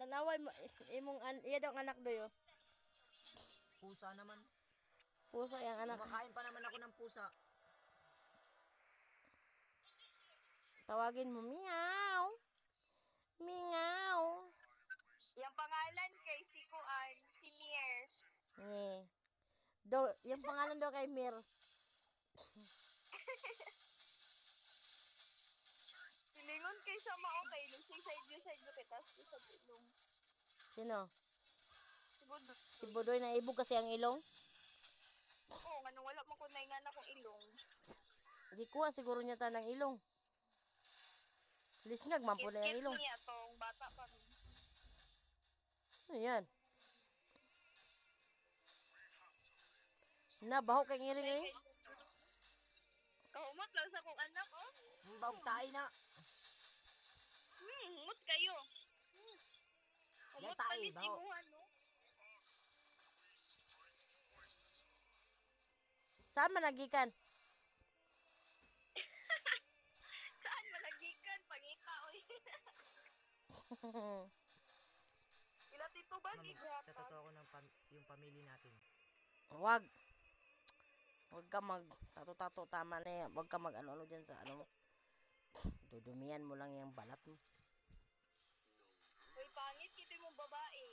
Tanaway mo imong iya daw ang anak doyo. Pusa naman. Pusa yang anak. Kumakain pa naman ako ng pusa. Tawagin mo meow. Meow. Yung pangalan kay si Kuan, si Mier. Yung pangalan daw kay Mir. Pilingon kay sa mao kay lusing side kita sa ilong. Sino? Si Budoy. Si Budoy na ibog kasi ang ilong. Oo, nga nung wala mo ko naingan akong ilong. Di kuha siguro niya ta ng ilong. Lisnag man po na yung ilong. Kit niya tong bata pa rin. Ayan. Nabaho kay ngiling eh. Kahumot lang sa kong anak, oh. Bawag tayo na. Humot kayo. Humot Yan tayo, pa ni baho. Simuhan, no? Saan man nagikan? Saan malagikan? Pangita, oy. Ila tito ba ni Totoo ko ng yung pamilya natin. Wag ka mag tato-tato tama na yan. Wag ka mag ano dyan sa ano mo. Dudumihan mo lang yung balat mo. Uy, pangit, kita mong babae.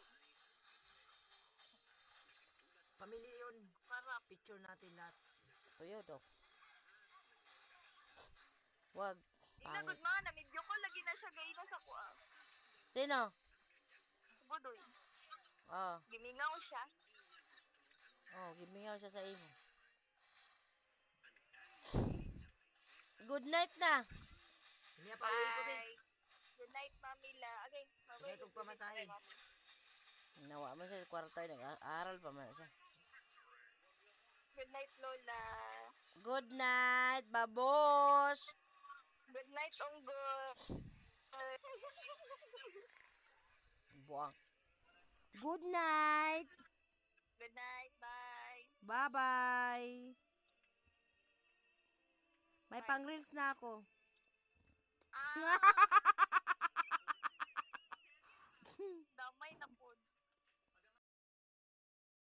Pamilya yun. Para picture natin lahat. Tuyo to. Wag. Inagod mga na, medyo ko lagi na siya gaina sa kuha. Sino? Budoy. Oh. Gimingaw siya. Oh, gimingaw siya sa imo. Good night na. Hindi pa uwi ko, Ben. Good night, Mamila. Okay, Sige, kung pamasahe. Nawa man siya sa kwarto, nag-aaral pa man siya. Good night, Lola. Good night, babos. Good night, Onggo. Buang. Good night. Good night, bye. Bye-bye. May pang-reels na ako. Damay na po.